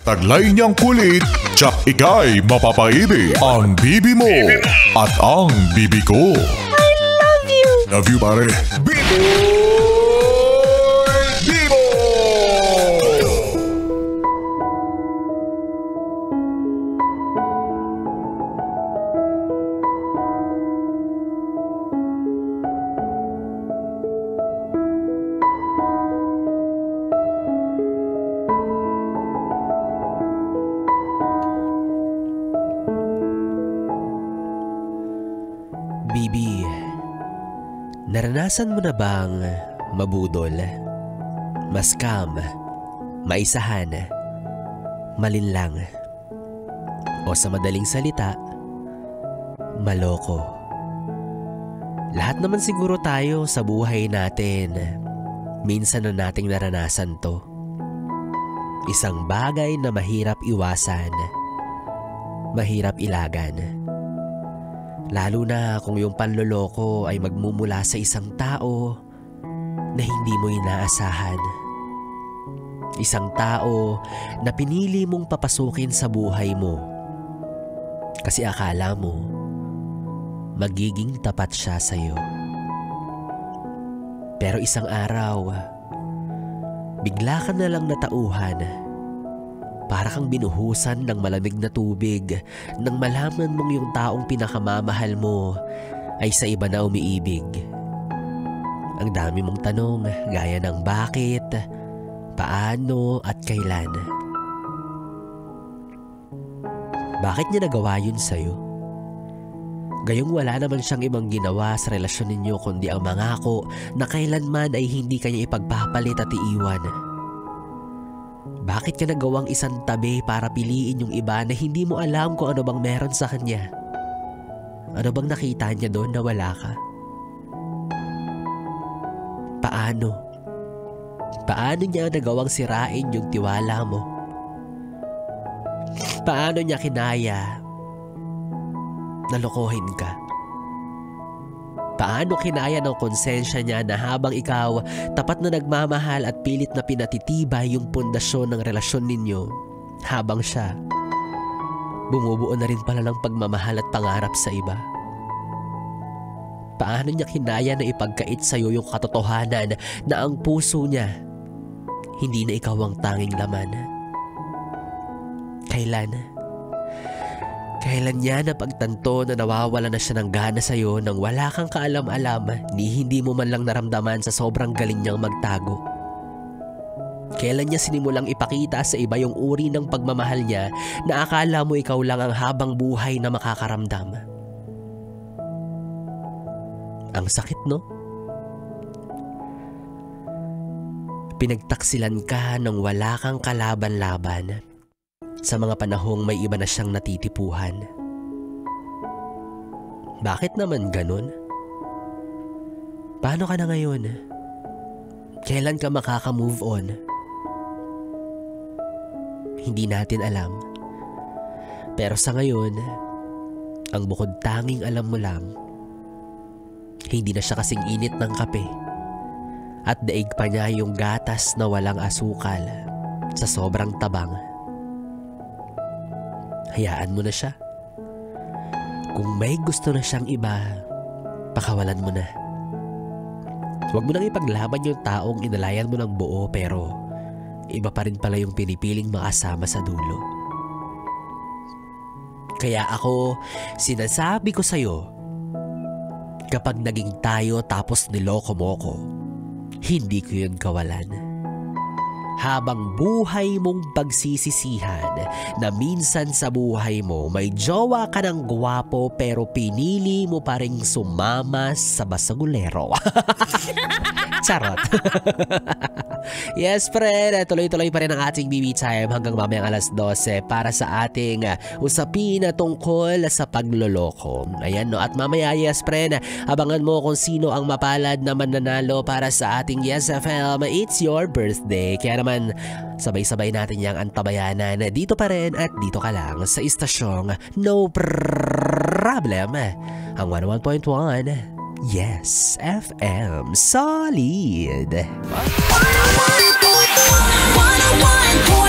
Taglay niyang kulit, tsak ika'y mapapaibig. Ang bibi mo at ang bibi ko. I love you! Love you, pare. Bibo! Bibo! Bibi, naranasan mo na bang mabudol, maskam, maisahan, malinlang, o sa madaling salita, maloko? Lahat naman siguro tayo sa buhay natin, minsan na nating naranasan to. Isang bagay na mahirap iwasan, mahirap ilagan. Lalo na kung yung panloloko ay magmumula sa isang tao na hindi mo inaasahan. Isang tao na pinili mong papasukin sa buhay mo kasi akala mo magiging tapat siya sa'yo. Pero isang araw, bigla ka na lang natauhan. Para kang binuhusan ng malamig na tubig nang malaman mong yung taong pinakamamahal mo ay sa iba na umiibig. Ang dami mong tanong gaya ng bakit, paano at kailan. Bakit niya nagawa yun sa'yo? Gayong wala naman siyang ibang ginawa sa relasyon ninyo kundi ang mangako na kailanman ay hindi kanya ipagpapalit at iiwan. Bakit ka nagawang isang tabi para piliin yung iba na hindi mo alam kung ano bang meron sa kanya? Ano bang nakita niya doon na wala ka? Paano? Paano niya nagawang sirain yung tiwala mo? Paano niya kinaya na lokohin ka? Paano kinaya ng konsensya niya na habang ikaw tapat na nagmamahal at pilit na pinatitibay yung pundasyon ng relasyon ninyo, habang siya bumubuo na rin pala ng pagmamahal at pangarap sa iba? Paano niya kinaya na ipagkait sa'yo yung katotohanan na ang puso niya hindi na ikaw ang tanging laman? Kailan niya napagtanto na nawawala na siya ng gana sa'yo nang wala kang kaalam-alam ni hindi mo man lang naramdaman sa sobrang galing niyang magtago? Kailan niya sinimulang ipakita sa iba yung uri ng pagmamahal niya na akala mo ikaw lang ang habang buhay na makakaramdam? Ang sakit, no? Pinagtaksilan ka nang wala kang kalaban-laban sa mga panahong may iba na siyang natitipuhan. Bakit naman ganun? Paano ka na ngayon? Kailan ka makaka-move on? Hindi natin alam. Pero sa ngayon, ang bukod tanging alam mo lang, hindi na siya kasing init ng kape at daig pa niya yung gatas na walang asukal sa sobrang tabang. Hayaan mo na siya. Kung may gusto na siyang iba, pakawalan mo na. Huwag mo nang ipaglaban yung taong inalayan mo ng buo pero iba pa rin pala yung pinipiling makasama sa dulo. Kaya ako, sinasabi ko sa'yo, kapag naging tayo tapos niloko mo ko, hindi ko yun kawalan. Habang buhay mong pagsisisihan na minsan sa buhay mo may jowa ka ng gwapo pero pinili mo pa rin sumama sa basagulero. Charot. Yes, friend. Tuloy-tuloy pa rin ang ating BB Time hanggang mamayang alas 12 para sa ating usapin na tungkol sa pagloloko. Ayan, no? At mamaya, yes, friend, abangan mo kung sino ang mapalad na mananalo para sa ating Yes FM. It's your birthday. Kaya naman, sabay-sabay natin yang antabayanan dito pa rin at dito ka lang sa istasyong No Problem. Ang 101.1 Yes FM Solid. 101.1